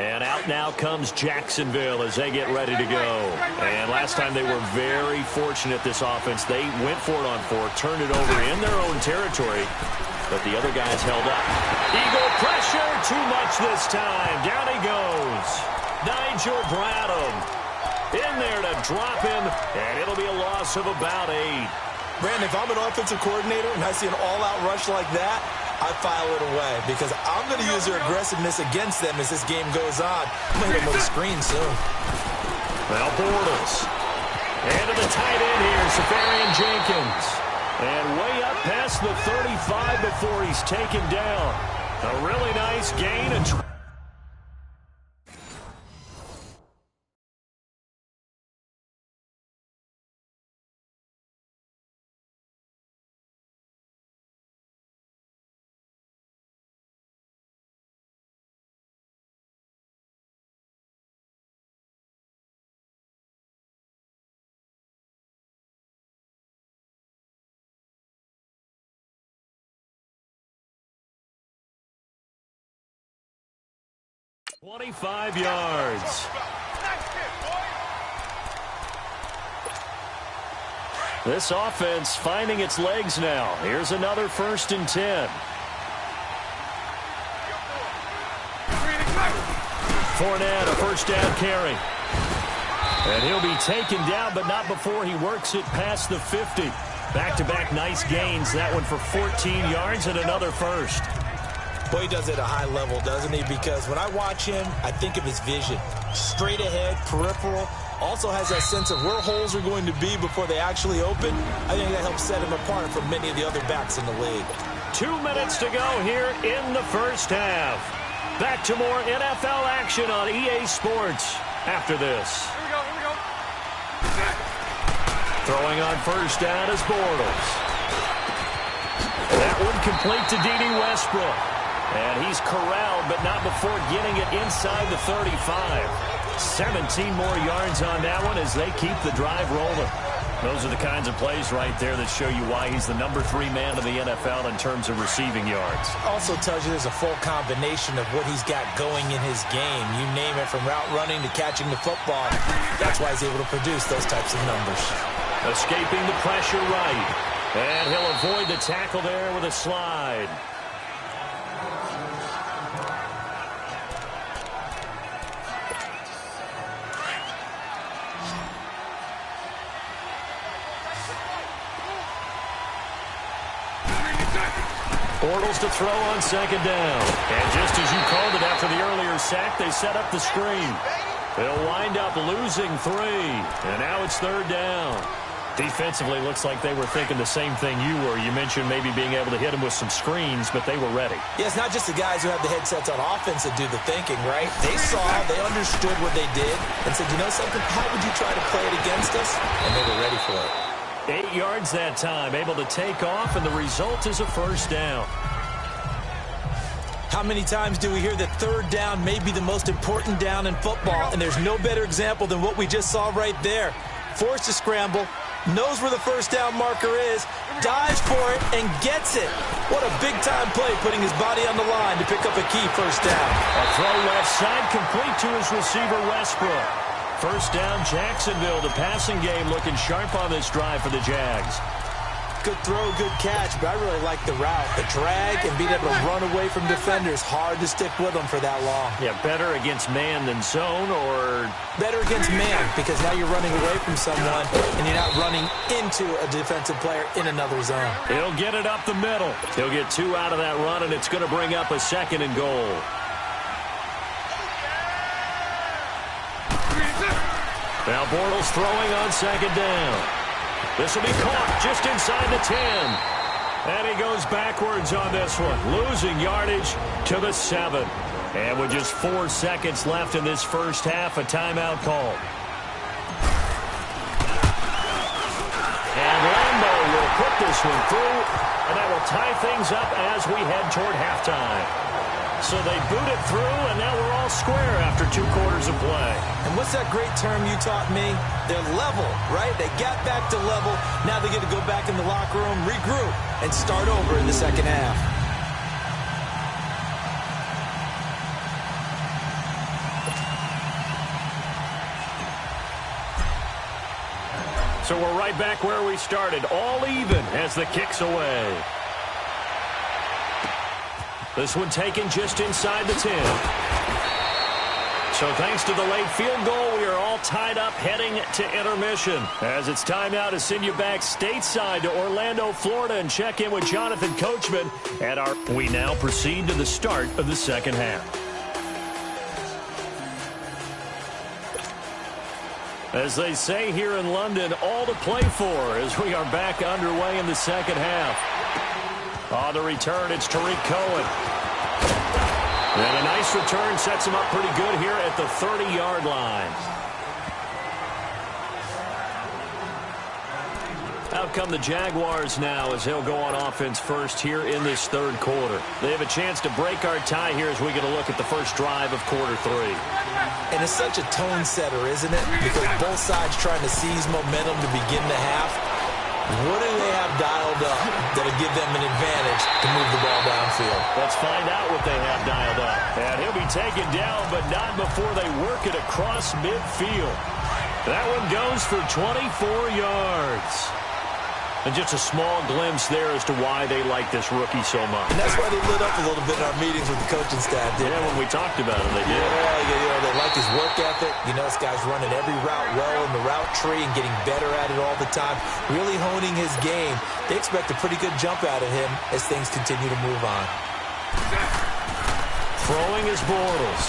And out now comes Jacksonville as they get ready to go. And last time they were very fortunate, this offense. They went for it on 4, turned it over in their own territory, but the other guys held up. Eagle pressure, too much this time. Down he goes. Nigel Bradham in there to drop him, and it'll be a loss of about 8. Brandon, if I'm an offensive coordinator and I see an all-out rush like that, I file it away because I'm going to use their aggressiveness against them as this game goes on. I'm going to hit them with a screen soon. Now Bortles. And to the tight end here, Safarian Jenkins. And way up past the 35 before he's taken down. A really nice gain. And 25 yards. This offense finding its legs now. Here's another 1st and 10. Fournette, a first down carry. And he'll be taken down, but not before he works it past the 50. Back-to-back nice gains. That one for 14 yards and another first. Well, he does it at a high level, doesn't he? Because when I watch him, I think of his vision. Straight ahead, peripheral. Also has that sense of where holes are going to be before they actually open. I think that helps set him apart from many of the other backs in the league. 2 minutes to go here in the first half. Back to more NFL action on EA Sports after this. Here we go. Throwing on first down is Bortles. That one complete to D.D. Westbrook. And he's corralled, but not before getting it inside the 35. 17 more yards on that one as they keep the drive rolling. Those are the kinds of plays right there that show you why he's the number 3 man in the NFL in terms of receiving yards. Also tells you there's a full combination of what he's got going in his game. You name it, from route running to catching the football. That's why he's able to produce those types of numbers. Escaping the pressure right. And he'll avoid the tackle there with a slide. Bortles to throw on second down. And just as you called it after the earlier sack, they set up the screen. They'll wind up losing 3. And now it's 3rd down. Defensively, looks like they were thinking the same thing you were. You mentioned maybe being able to hit them with some screens, but they were ready. Yeah, it's not just the guys who have the headsets on offense that do the thinking, right? They saw, they understood what they did, and said, you know something, how would you try to play it against us? And they were ready for it. 8 yards that time, able to take off, and the result is a first down. How many times do we hear that 3rd down may be the most important down in football? And there's no better example than what we just saw right there. Forced to scramble, knows where the first down marker is, dives for it, and gets it. What a big-time play, putting his body on the line to pick up a key first down. A throw left side complete to his receiver, Westbrook. First down, Jacksonville. The passing game looking sharp on this drive for the Jags. Good throw, good catch, but I really like the route. The drag and being able to run away from defenders. Hard to stick with them for that long. Yeah, better against man than zone, or? Better against man, because now you're running away from someone and you're not running into a defensive player in another zone. He'll get it up the middle. He'll get 2 out of that run, and it's going to bring up a 2nd and goal. Now Bortles throwing on second down. This will be caught just inside the 10. And he goes backwards on this one, losing yardage to the 7. And with just 4 seconds left in this first half, a timeout call. And Lambo will put this one through, and that will tie things up as we head toward halftime. So they boot it through, and now we're all square after 2 quarters of play. And what's that great term you taught me? They're level, right? They got back to level. Now they get to go back in the locker room, regroup, and start over in the second half. So we're right back where we started, all even as the kick's away. This one taken just inside the 10. So thanks to the late field goal, we are all tied up heading to intermission. As it's time now to send you back stateside to Orlando, Florida, and check in with Jonathan Coachman. We now proceed to the start of the second half. As they say here in London, all to play for as we are back underway in the second half. On the return, it's Tariq Cohen. And a nice return sets him up pretty good here at the 30-yard line. Out come the Jaguars now as they'll go on offense first here in this third quarter. They have a chance to break our tie here as we get a look at the first drive of quarter 3. And it's such a tone setter, isn't it? Because both sides trying to seize momentum to begin the half. What do they have dialed up that'll give them an advantage to move the ball downfield? Let's find out what they have dialed up. And he'll be taken down, but not before they work it across midfield. That one goes for 24 yards. And just a small glimpse there as to why they like this rookie so much. And that's why they lit up a little bit in our meetings with the coaching staff. Yeah, when we talked about him, they did. Yeah, they like his work ethic. You know, this guy's running every route well in the route tree and getting better at it all the time, really honing his game. They expect a pretty good jump out of him as things continue to move on. Throwing is Bortles.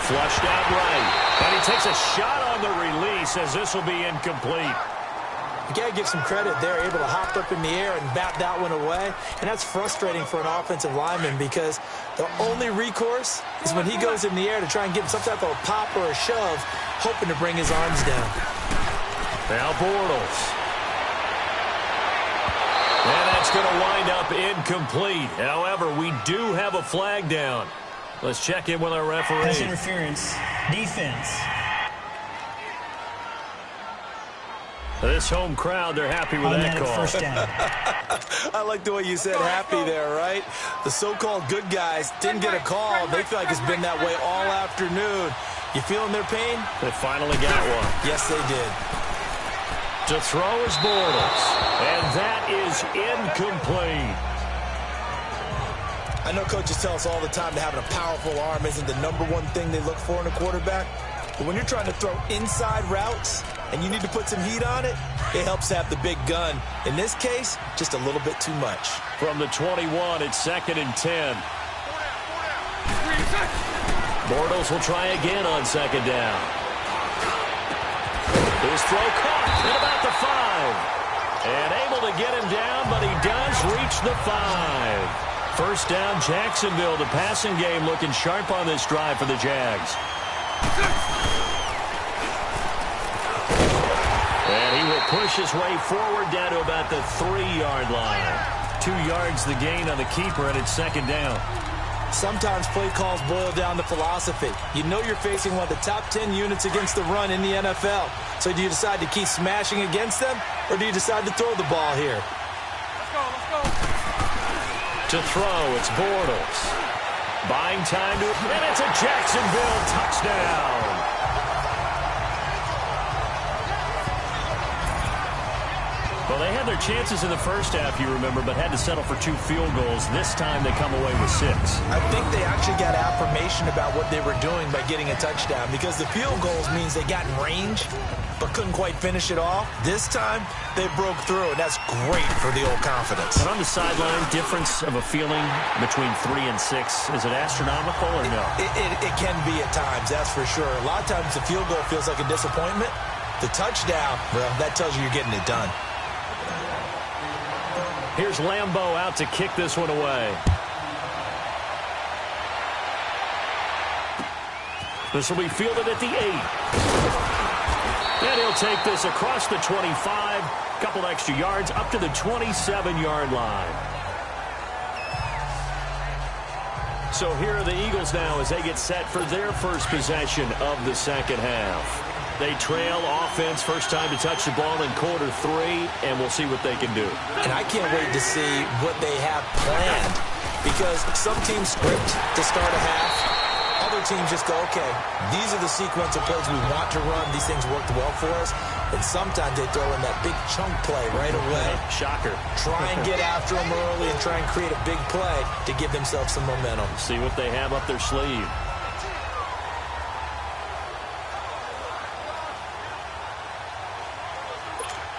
Flushed out right. And he takes a shot on the release as this will be incomplete. You got to give some credit. They're able to hop up in the air and bat that one away. And that's frustrating for an offensive lineman because the only recourse is when he goes in the air to try and get some type of a pop or a shove, hoping to bring his arms down. Now Bortles. And that's going to wind up incomplete. However, we do have a flag down. Let's check in with our referee. Pass interference. Defense. This home crowd, they're happy with that call. First down. I like the way you said happy there, right? The so-called good guys didn't get a call. They feel like it's been that way all afternoon. You feeling their pain? They finally got one. Yes, they did. To throw is Bortles. And that is incomplete. I know coaches tell us all the time that having a powerful arm isn't the number one thing they look for in a quarterback. But when you're trying to throw inside routes and you need to put some heat on it, it helps to have the big gun. In this case, just a little bit too much. From the 21, it's 2nd and 10. Bortles will try again on 2nd down. His throw caught at about the 5. And able to get him down, but he does reach the 5. First down, Jacksonville. The passing game looking sharp on this drive for the Jags. And he will push his way forward down to about the 3-yard line. 2 yards the gain on the keeper, and it's 2nd down. Sometimes play calls boil down to philosophy. You know you're facing one of the top 10 units against the run in the NFL. So do you decide to keep smashing against them, or do you decide to throw the ball here? Let's go. To throw, it's Bortles. Buying time to, and it's a Jacksonville touchdown. Well, they had their chances in the first half, you remember, but had to settle for 2 field goals. This time they come away with 6. I think they actually got affirmation about what they were doing by getting a touchdown, because the field goals means they got in range but couldn't quite finish it off. This time they broke through, and that's great for the old confidence. And on the sideline, difference of a feeling between 3 and 6, is it astronomical or no? It can be at times, that's for sure. A lot of times the field goal feels like a disappointment. The touchdown, well, that tells you you're getting it done. Here's Lambeau out to kick this one away. This will be fielded at the 8. And he'll take this across the 25, couple extra yards, up to the 27-yard line. So here are the Eagles now as they get set for their first possession of the second half. They trail offense, first time to touch the ball in quarter 3, and we'll see what they can do. And I can't wait to see what they have planned, because some teams script to start a half. Other other teams just go, okay, these are the sequence of plays we want to run. These things worked well for us. And sometimes they throw in that big chunk play right away. Shocker. Try and get after them early and try and create a big play to give themselves some momentum. See what they have up their sleeve.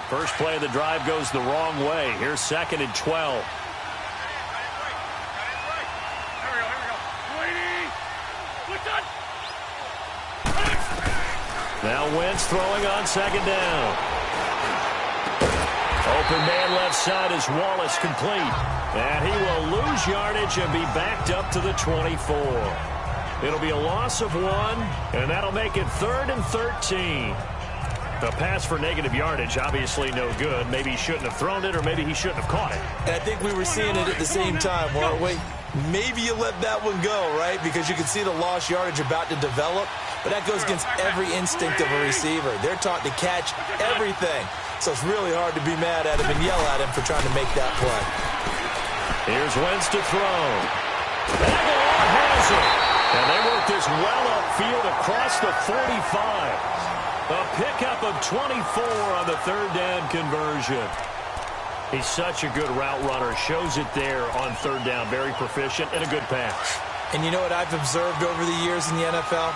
First play of the drive goes the wrong way. Here's 2nd and 12. Now Wentz throwing on 2nd down. Open man left side is Wallace, complete. And he will lose yardage and be backed up to the 24. It'll be a loss of 1, and that'll make it 3rd and 13. The pass for negative yardage, obviously no good. Maybe he shouldn't have thrown it, or maybe he shouldn't have caught it. And I think we were seeing it at the same time, weren't we? Maybe you let that one go, right? Because you can see the lost yardage about to develop. But that goes against every instinct of a receiver. They're taught to catch everything. So it's really hard to be mad at him and yell at him for trying to make that play. Here's Wentz to throw. Aguilar has it. And they work this well upfield across the 45. A pickup of 24 on the 3rd down conversion. He's such a good route runner. Shows it there on 3rd down. Very proficient and a good pass. And you know what I've observed over the years in the NFL?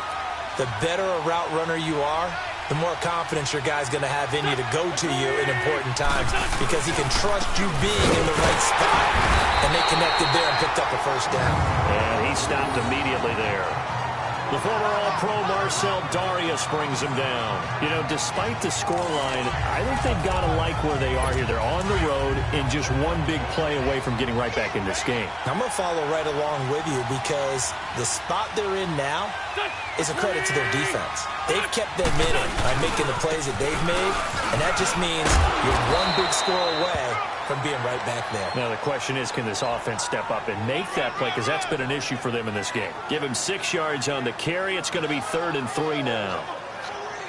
The better a route runner you are, the more confidence your guy's going to have in you to go to you in important times because he can trust you being in the right spot. And they connected there and picked up a 1st down. And he stopped immediately there. The former All-Pro Marcel Darius brings him down. You know, despite the scoreline, I think they've got to like where they are here. They're on the road and just one big play away from getting right back in this game. I'm going to follow right along with you because the spot they're in now is a credit to their defense. They've kept them in it by making the plays that they've made, and that just means you're one big score away from being right back there. Now the question is, can this offense step up and make that play? Because that's been an issue for them in this game. Give him 6 yards on the carry. It's going to be 3rd and 3 now.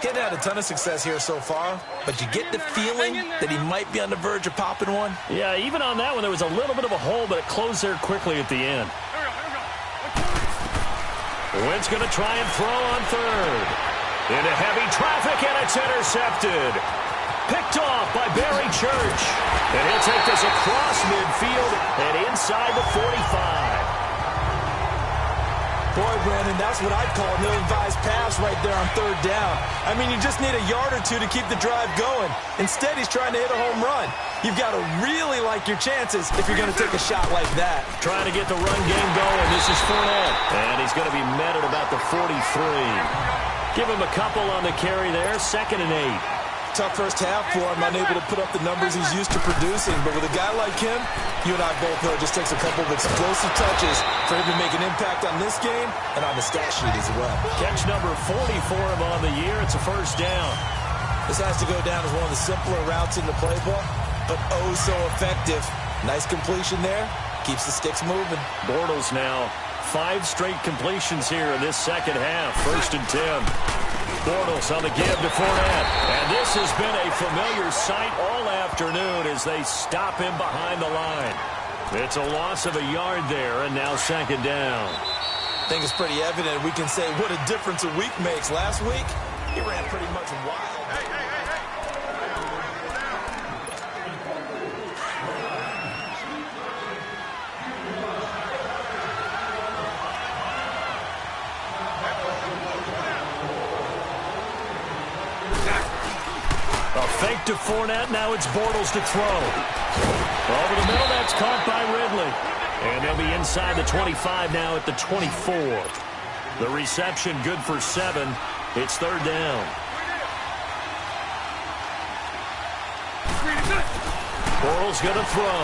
Getting had a ton of success here so far, but you get the feeling that he might be on the verge of popping one. Yeah, even on that one, there was a little bit of a hole, but it closed there quickly at the end. Wentz going to try and throw on 3rd. Into heavy traffic, and it's intercepted. Picked off by Barry Church. And he'll take this across midfield and inside the 45. Boy, Brandon, that's what I'd call an ill-advised pass right there on 3rd down. I mean, you just need a yard or two to keep the drive going. Instead, he's trying to hit a home run. You've got to really like your chances if you're going to take a shot like that. Trying to get the run game going. This is Fournette. And he's going to be met at about the 43. Give him a couple on the carry there. 2nd and 8. Tough first half for him, unable to put up the numbers he's used to producing. But with a guy like him, you and I both know it just takes a couple of explosive touches for him to make an impact on this game and on the stat sheet as well. Catch number 40 for him on the year. It's a 1st down. This has to go down as one of the simpler routes in the playbook, but oh so effective. Nice completion there. Keeps the sticks moving. Bortles now 5 straight completions here in this 2nd half. 1st and 10. Bortles on the give to Fournette. And this has been a familiar sight all afternoon as they stop him behind the line. It's a loss of a yard there, and now 2nd down. I think it's pretty evident. We can say what a difference a week makes. Last week, he ran pretty much wild. Fake to Fournette. Now it's Bortles to throw. Over the middle, that's caught by Ridley. And they'll be inside the 25 now at the 24. The reception good for 7. It's 3rd down. Bortles going to throw.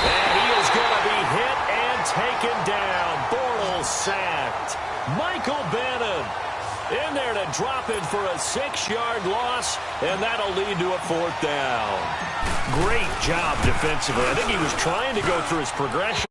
And he is going to be hit and taken down. Bortles sacked. Michael Bannon in there to drop it for a 6-yard loss, and that'll lead to a 4th down. Great job defensively. I think he was trying to go through his progression.